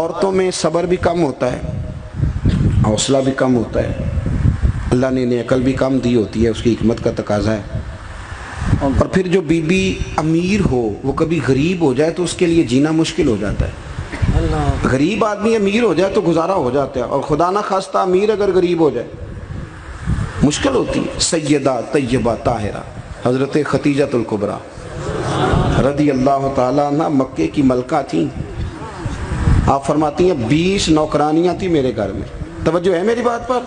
عورتوں میں صبر بھی کم ہوتا ہے، حوصلہ بھی کم ہوتا ہے، اللہ نے انہیں عقل بھی کم دی ہوتی ہے، اس کی حکمت کا تقاضا ہے۔ اور پھر جو بی بی امیر ہو وہ کبھی غریب ہو جائے تو اس کے لیے جینا مشکل ہو جاتا ہے۔ غریب آدمی امیر ہو جائے تو گزارا ہو جاتا ہے، اور خدا نہ خواستہ امیر اگر غریب ہو جائے مشکل ہوتی ہے۔ سیدہ طیبہ طاہرہ حضرت ختیجہ الکبریٰ رضی اللہ تعالیٰ عنہ مکے کی ملکہ تھیں۔ آپ فرماتی ہیں 20 نوکرانیاں تھیں میرے گھر میں۔ توجہ ہے میری بات پر؟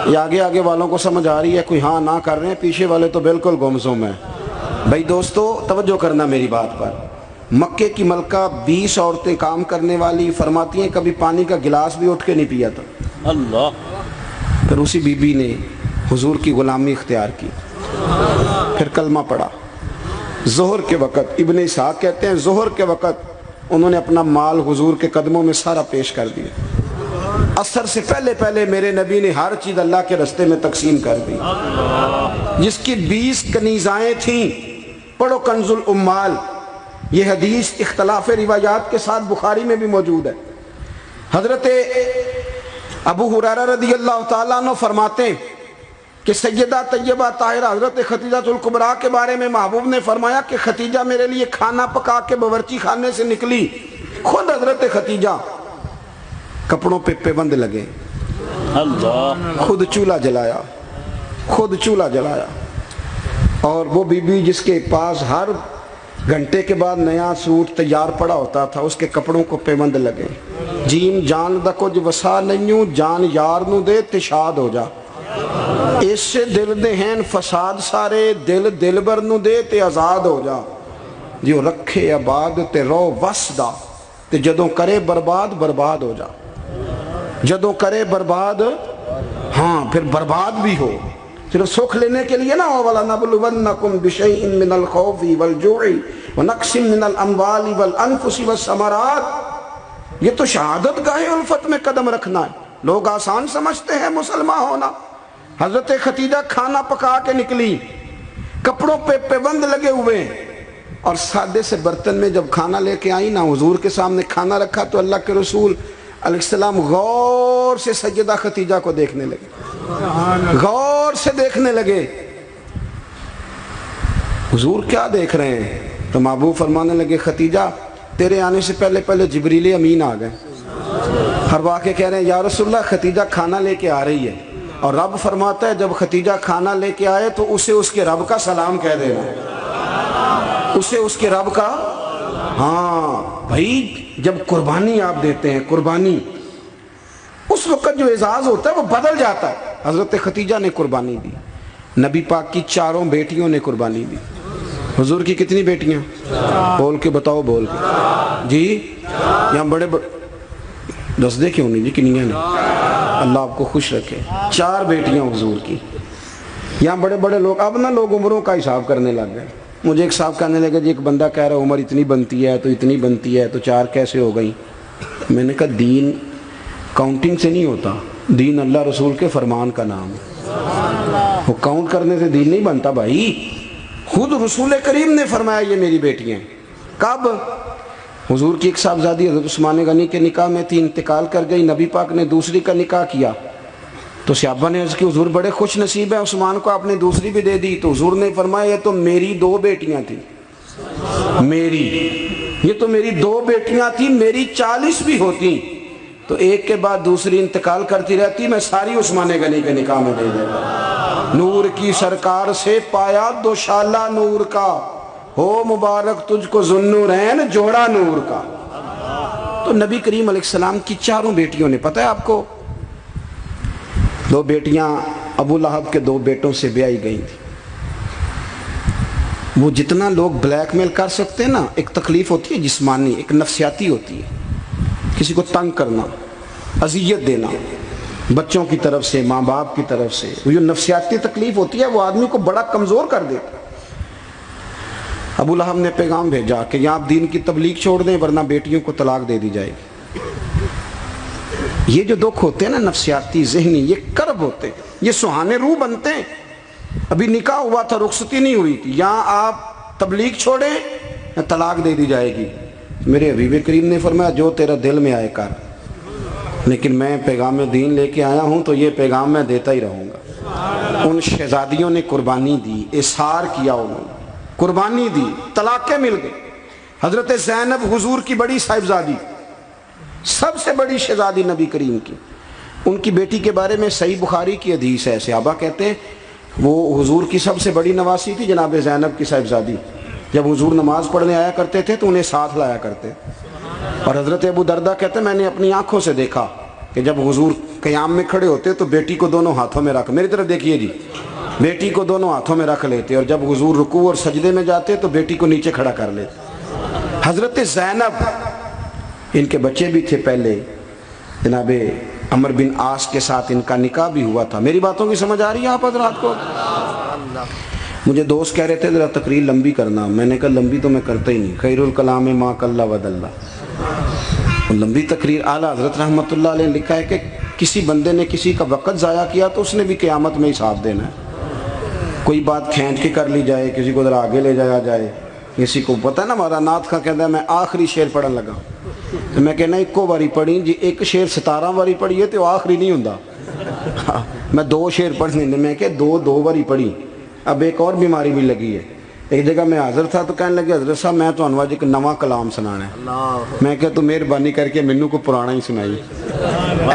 یہ آگے آگے والوں کو سمجھ آ رہی ہے، کوئی ہاں نہ کر رہے ہیں، پیچھے والے تو بالکل گمسم ہیں۔ بھائی دوستو توجہ کرنا میری بات پر۔ مکے کی ملکہ 20 عورتیں کام کرنے والی، فرماتی ہیں کبھی پانی کا گلاس بھی اٹھ کے نہیں پیا تھا۔ اللہ۔ پھر اسی بی بی نے حضور کی غلامی اختیار کی، پھر کلمہ پڑھا۔ ظہر کے وقت ابن اسحاق کہتے ہیں ظہر کے وقت انہوں نے اپنا مال حضور کے قدموں میں سارا پیش کر دیا۔ عصر سے پہلے پہلے میرے نبی نے ہر چیز اللہ کے رستے میں تقسیم کر دی۔ جس کی 20 کنیزائیں تھیں، پڑھو کنز الاموال، یہ حدیث اختلاف روایات کے ساتھ بخاری میں بھی موجود ہے۔ حضرت ابو ہریرہ رضی اللہ تعالیٰ عنہ فرماتے ہیں کہ سیدہ طیبہ طاہرہ حضرت ختیجہ الکبریٰ کے بارے میں محبوب نے فرمایا کہ ختیجہ میرے لیے کھانا پکا کے باورچی خانے سے نکلی، خود حضرت ختیجہ کپڑوں پہ پیوند لگے، خود چولہا جلایا، خود چولہا جلایا۔ اور وہ بی بی جس کے پاس ہر گھنٹے کے بعد نیا سوٹ تیار پڑا ہوتا تھا، اس کے کپڑوں کو پیوند لگے۔ جیم جان دا کچھ وسا نہیں، جان یار نو دے تشاد ہو جا، اس سے دل دے ہیں فساد سارے، دل دلبر نو دے تے آزاد ہو جا، جو رکھے آباد تے رو وسدا، تے جدوں کرے برباد برباد ہو جا۔ جدوں کرے برباد، ہاں پھر برباد بھی ہو۔ صرف سکھ لینے کے لیے نہ ہو، وَلَنَبْلُوَنَّكُمْ بِشَيْءٍ مِّنَ الْخَوْفِ وَالْجُوعِ وَنَقْصٍ مِّنَ الْأَمْوَالِ وَالْأَنفُسِ وَالثَّمَرَاتِ۔ یہ تو شہادت گاہ الفت میں قدم رکھنا ہے۔ لوگ آسان سمجھتے ہیں مسلمان ہونا۔ حضرت ختیجہ کھانا پکا کے نکلی، کپڑوں پہ پیوند لگے ہوئے، اور سادے سے برتن میں جب کھانا لے کے آئی نا، حضور کے سامنے کھانا رکھا تو اللہ کے رسول علیہ السلام غور سے سیدہ ختیجہ کو دیکھنے لگے، غور سے دیکھنے لگے۔ حضور کیا دیکھ رہے ہیں؟ تو محبوب فرمانے لگے ختیجہ تیرے آنے سے پہلے پہلے جبریل امین آ گئے۔ ہر واقع کہہ رہے ہیں یا رسول اللہ ختیجہ کھانا لے کے آ رہی ہے، اور رب فرماتا ہے جب ختیجہ کھانا لے کے آئے تو اسے اس کے رب کا سلام کہہ دینا، اسے اس کے رب کا۔ ہاں بھائی جب قربانی آپ دیتے ہیں، قربانی اس وقت جو اعزاز ہوتا ہے وہ بدل جاتا ہے۔ حضرت ختیجہ نے قربانی دی، نبی پاک کی 4 بیٹیوں نے قربانی دی۔ حضور کی کتنی بیٹیاں؟ بول کے بتاؤ، بول کے جی۔ یہاں بڑے دس دے کیوں نہیں جی، کنیاں نے؟ اللہ آپ کو خوش رکھے۔ 4 بیٹیاں حضور کی۔ یہاں بڑے بڑے لوگ، اب نہ لوگ عمروں کا حساب کرنے لگ گئے۔ مجھے ایک صاحب کہنے لگا جی ایک بندہ کہہ رہا ہے عمر اتنی بنتی ہے تو اتنی بنتی ہے تو 4 کیسے ہو گئی؟ میں نے کہا دین کاؤنٹنگ سے نہیں ہوتا، دین اللہ رسول کے فرمان کا نام ہے۔ وہ کاؤنٹ کرنے سے دین نہیں بنتا بھائی۔ خود رسول کریم نے فرمایا یہ میری بیٹیاں۔ کب؟ حضور کی ایک صاحبزادی حضرت عثمان غنی کے نکاح میں تھی، انتقال کر گئی، نبی پاک نے دوسری کا نکاح کیا تو صحابہ نے عرض کی حضور بڑے خوش نصیب ہیں، عثمان کو آپ نے دوسری بھی دے دی۔ تو حضور نے فرمایا یہ تو میری 2 بیٹیاں تھیں، میری، یہ تو میری 2 بیٹیاں تھیں، میری 40 بھی ہوتی تو ایک کے بعد دوسری انتقال کرتی رہتی، میں ساری عثمان غنی کے نکاح میں دے دیتا۔ نور کی سرکار سے پایا دوشالہ نور کا، ہو مبارک تجھ کو ذوالنورین جوڑا نور کا۔ تو نبی کریم علیہ السلام کی 4 بیٹیوں نے، پتہ ہے آپ کو 2 بیٹیاں ابو لہب کے 2 بیٹوں سے بیائی گئی تھی۔ وہ جتنا لوگ بلیک میل کر سکتے ہیں نا، ایک تکلیف ہوتی ہے جسمانی، ایک نفسیاتی ہوتی ہے، کسی کو تنگ کرنا، اذیت دینا، بچوں کی طرف سے، ماں باپ کی طرف سے، وہ جو نفسیاتی تکلیف ہوتی ہے وہ آدمی کو بڑا کمزور کر دیتا ہے۔ ابو لہب نے پیغام بھیجا کہ یہاں آپ دین کی تبلیغ چھوڑ دیں ورنہ بیٹیوں کو طلاق دے دی جائے گی۔ یہ جو دکھ ہوتے ہیں نا نفسیاتی ذہنی، یہ کرب ہوتے ہیں، یہ سہانے روح بنتے ہیں۔ ابھی نکاح ہوا تھا، رخصتی نہیں ہوئی تھی، یہاں آپ تبلیغ چھوڑیں طلاق دے دی جائے گی، میرے حبیب کریم نے فرمایا جو تیرا دل میں آئے کر، لیکن میں پیغام دین لے کے آیا ہوں تو یہ پیغام میں دیتا ہی رہوں گا۔ ان شہزادیوں نے قربانی دی، اصرار کیا، انہوں نے قربانی دی، طلاقیں مل گئی۔ حضرت زینب حضور کی بڑی صاحبزادی، سب سے بڑی شہزادی نبی کریم کی، ان کی بیٹی کے بارے میں صحیح بخاری کی حدیث ہے، صحابہ کہتے ہیں وہ حضور کی سب سے بڑی نواسی تھی جناب زینب کی صاحبزادی۔ جب حضور نماز پڑھنے آیا کرتے تھے تو انہیں ساتھ لایا کرتے، اور حضرت ابو دردہ کہتے ہیں میں نے اپنی آنکھوں سے دیکھا کہ جب حضور قیام میں کھڑے ہوتے تو بیٹی کو دونوں ہاتھوں میں رکھ، میری طرف دیکھیے جی، بیٹی کو دونوں ہاتھوں میں رکھ لیتے، اور جب حضور رکوع اور سجدے میں جاتے تو بیٹی کو نیچے کھڑا کر لیتے۔ حضرت زینب، ان کے بچے بھی تھے پہلے، جناب عمر بن عاص کے ساتھ ان کا نکاح بھی ہوا تھا۔ میری باتوں کی سمجھ آ رہی ہے آپ حضرات کو؟ مجھے دوست کہہ رہے تھے ذرا تقریر لمبی کرنا، میں نے کہا لمبی تو میں کرتا ہی نہیں، خیر الکلام ما قل و دل۔ لمبی تقریر، اعلیٰ حضرت رحمۃ اللہ علیہ نے لکھا ہے کہ کسی بندے نے کسی کا وقت ضائع کیا تو اس نے بھی قیامت میں حساب دینا ہے۔ کوئی بات کھینچ کے کر لی جائے، کسی کو ذرا آگے لے جایا جائے، کسی کو پتہ ہے نا ہمارا نعت کا کہتا ہے میں آخری شعر پڑھن لگا تو میں کہنا ایک باری پڑھی جی، ایک شعر 17 باری پڑھیے تو آخری نہیں ہوں، میں 2 شعر پڑھنے میں کہ 2 باری پڑھی۔ اب ایک اور بیماری بھی لگی ہے، ایک جگہ میں حاضر تھا تو کہنے لگے حضرت صاحب میں تو انواج ایک نواں کلام سنانا ہے، میں کہ تو مہربانی کر کے مینوں کو پرانا ہی سنائی،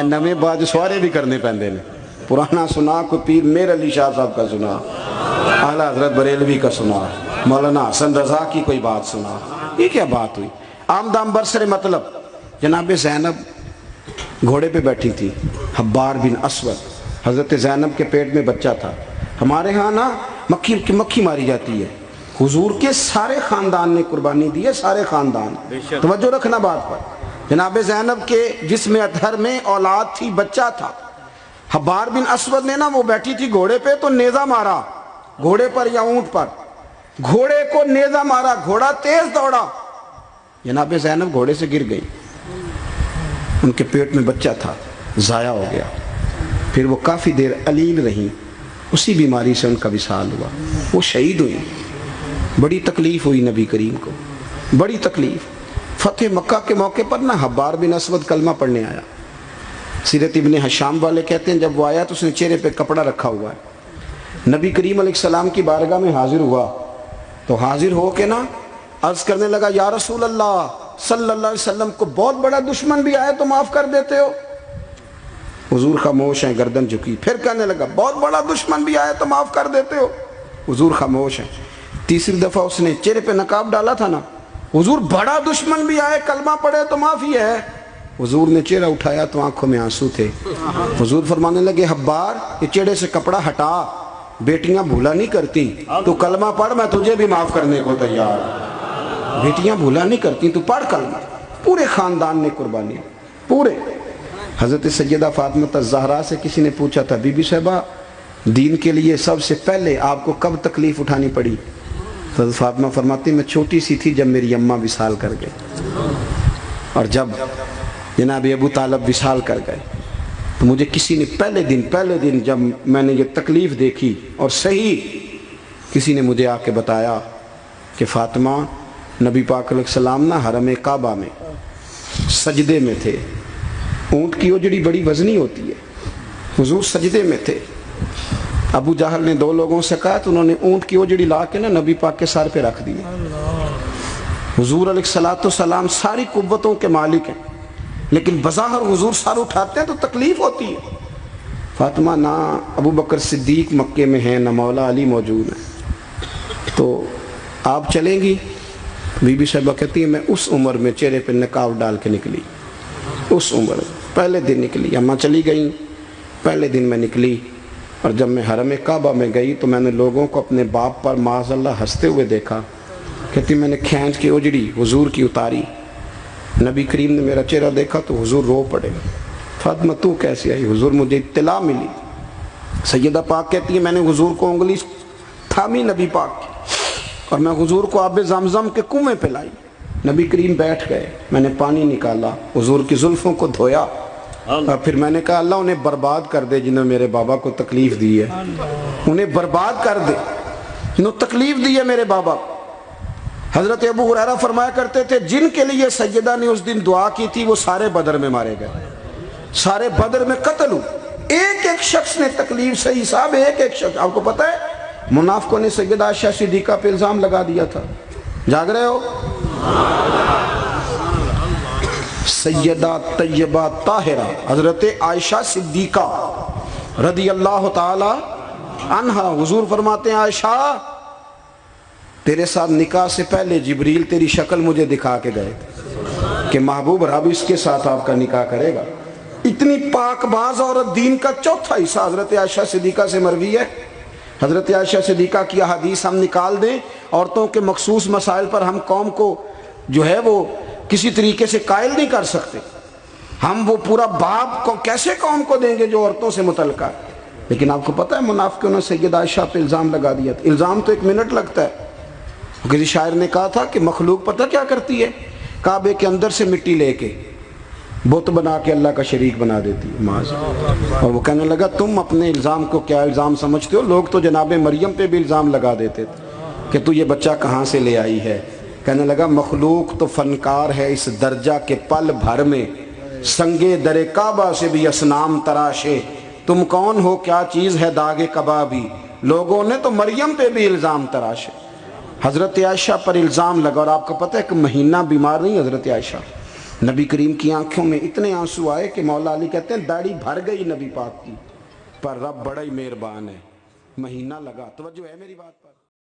نویں بعد سوارے بھی کرنے پیندے نے، پرانا سنا کوئی پیر میر علی شاہ صاحب کا سنا، اعلیٰ حضرت بریلوی کا سنا، مولانا حسن رضا کی کوئی بات سنا، یہ کیا بات ہوئی؟ آمدام برسر مطلب جناب زینب گھوڑے پہ بیٹھی تھی، حبار بن اسود، حضرت زینب کے پیٹ میں بچہ تھا۔ ہمارے ہاں نا مکھی ماری جاتی ہے، حضور کے سارے خاندان نے قربانی دی ہے، سارے خاندان، توجہ رکھنا بات پر۔ جناب زینب کے جسم اطہر میں اولاد تھی، بچہ تھا۔ حبار بن اسود نے نا وہ بیٹھی تھی گھوڑے پہ تو نیزہ مارا، گھوڑے پر یا اونٹ پر، گھوڑے کو نیزہ مارا، گھوڑا تیز دوڑا، جناب زینب گھوڑے سے گر گئی، ان کے پیٹ میں بچہ تھا، ضائع ہو گیا۔ پھر وہ کافی دیر علیل رہیں، اسی بیماری سے ان کا وصال ہوا، وہ شہید ہوئی۔ بڑی تکلیف ہوئی نبی کریم کو، بڑی تکلیف۔ فتح مکہ کے موقع پر نا حبار بن اسود کلمہ پڑھنے آیا، سیرت ابن حشام والے کہتے ہیں جب وہ آیا تو اس نے چہرے پہ کپڑا رکھا ہوا ہے، نبی کریم علیہ السلام کی بارگاہ میں حاضر ہوا تو حاضر ہو کے نا عرض کرنے لگا یا رسول اللہ صلی اللہ علیہ وسلم کو بہت بڑا دشمن بھی آئے تو معاف کر دیتے ہو؟ حضور خاموش ہیں، گردن جھکی۔ پھر کہنے لگا بہت بڑا دشمن بھی آئے تو معاف کر دیتے ہو؟ حضور خاموش ہیں۔ تیسری دفعہ اس نے چہرے پہ نقاب ڈالا تھا نا، حضور بڑا دشمن بھی آئے کلمہ پڑھے تو معافی ہے؟ حضور نے چہرہ اٹھایا تو آنکھوں میں آنسو تھے۔ حضور فرمانے لگے حبار یہ چہرے سے کپڑا ہٹا، بیٹیاں بھولا نہیں کرتی، تو کلمہ پڑھ میں تجھے بھی معاف کرنے کو تیار۔ بیٹیاں بھولا نہیں کرتی، تو پڑھ کلمہ۔ پورے خاندان نے قربانی، پورے۔ حضرت سیدہ فاطمہ الزہرا سے کسی نے پوچھا تھا بی بی صاحبہ دین کے لیے سب سے پہلے آپ کو کب تکلیف اٹھانی پڑی؟ حضرت فاطمہ فرماتی میں چھوٹی سی تھی جب میری اماں وصال کر گئی، اور جب جناب ابو طالب وصال کر گئے تو مجھے کسی نے پہلے دن جب میں نے یہ تکلیف دیکھی اور صحیح کسی نے مجھے آ کے بتایا کہ فاطمہ نبی پاک علیہ السلام نا حرم کعبہ میں سجدے میں تھے، اونٹ کی اوجڑی بڑی وزنی ہوتی ہے، حضور سجدے میں تھے، ابو جہل نے 2 لوگوں سے کہا تو انہوں نے اونٹ کی اوجڑی لا کے نا نبی پاک کے سر پہ رکھ دی۔ حضور علیہ السلام ساری قوتوں کے مالک ہیں، لیکن بظاہر حضور سر اٹھاتے ہیں تو تکلیف ہوتی ہے۔ فاطمہ نہ ابو بکر صدیق مکے میں ہیں، نہ مولا علی موجود ہیں، تو آپ چلیں گی؟ بی بی صاحبہ کہتی ہے میں اس عمر میں چہرے پہ نقاب ڈال کے نکلی، اس عمر پہلے دن نکلی، اماں چلی گئیں، پہلے دن میں نکلی، اور جب میں حرم کعبہ میں گئی تو میں نے لوگوں کو اپنے باپ پر معاذ اللہ ہنستے ہوئے دیکھا۔ کہتی میں نے کھینچ کے اوجڑی حضور کی اتاری، نبی کریم نے میرا چہرہ دیکھا تو حضور رو پڑے۔ فاطمہ تو کیسے آئی؟ حضور مجھے اطلاع ملی۔ سیدہ پاک کہتی ہے میں نے حضور کو انگلی تھامی نبی پاک کی، اور میں حضور کو آب زمزم کے کنویں پہ لائی، نبی کریم بیٹھ گئے، میں نے پانی نکالا، حضور کی زلفوں کو دھویا، اور پھر میں نے کہا اللہ انہیں برباد کر دے جنہوں میرے بابا کو تکلیف دی ہے، انہیں برباد کر دے جنہوں تکلیف دی ہے میرے بابا۔ حضرت ابو ہریرہ فرمایا کرتے تھے جن کے لیے سیدہ نے اس دن دعا کی تھی وہ سارے بدر میں مارے گئے، سارے بدر میں قتل ہوئے، ایک ایک شخص نے تکلیف صحیح صاحب، ایک ایک شخص. آپ کو پتہ ہے منافقوں نے سیدہ عائشہ صدیقہ پہ الزام لگا دیا تھا، جاگ رہے ہو؟ سیدہ طیبہ طاہرہ حضرت عائشہ صدیقہ رضی اللہ تعالی عنہا، حضور فرماتے ہیں عائشہ تیرے ساتھ نکاح سے پہلے جبریل تیری شکل مجھے دکھا کے گئے تھے کہ محبوب رب اس کے ساتھ آپ کا نکاح کرے گا. اتنی پاک باز عورت، دین کا چوتھا حصہ حضرت عائشہ صدیقہ سے مروی ہے. حضرت عائشہ صدیقہ کی احادیث ہم نکال دیں، عورتوں کے مخصوص مسائل پر ہم قوم کو جو ہے وہ کسی طریقے سے قائل نہیں کر سکتے. ہم وہ پورا باب کو کیسے قوم کو دیں گے جو عورتوں سے متعلقہ ہے. لیکن آپ کو پتہ ہے منافقوں نے سیدہ عائشہ پہ الزام لگا دیا تھا. الزام تو 1 منٹ لگتا ہے. کسی شاعر نے کہا تھا کہ مخلوق پتہ کیا کرتی ہے، کعبے کے اندر سے مٹی لے کے بت بنا کے اللہ کا شریک بنا دیتی ہے معاذ. اور وہ کہنے لگا تم اپنے الزام کو کیا الزام سمجھتے ہو؟ لوگ تو جناب مریم پہ بھی الزام لگا دیتے تھے کہ تو یہ بچہ کہاں سے لے آئی ہے. کہنے لگا مخلوق تو فنکار ہے اس درجہ کے پل بھر میں، سنگے در کعبہ سے بھی اصنام تراشے. تم کون ہو، کیا چیز ہے داغ کبابی، لوگوں نے تو مریم پہ بھی الزام تراشے. حضرت عائشہ پر الزام لگا. اور آپ کو پتہ ہے کہ مہینہ بیمار نہیں حضرت عائشہ. نبی کریم کی آنکھوں میں اتنے آنسو آئے کہ مولا علی کہتے ہیں داڑھی بھر گئی نبی پاک کی، پر رب بڑا ہی مہربان ہے. مہینہ لگا. توجہ ہے میری بات؟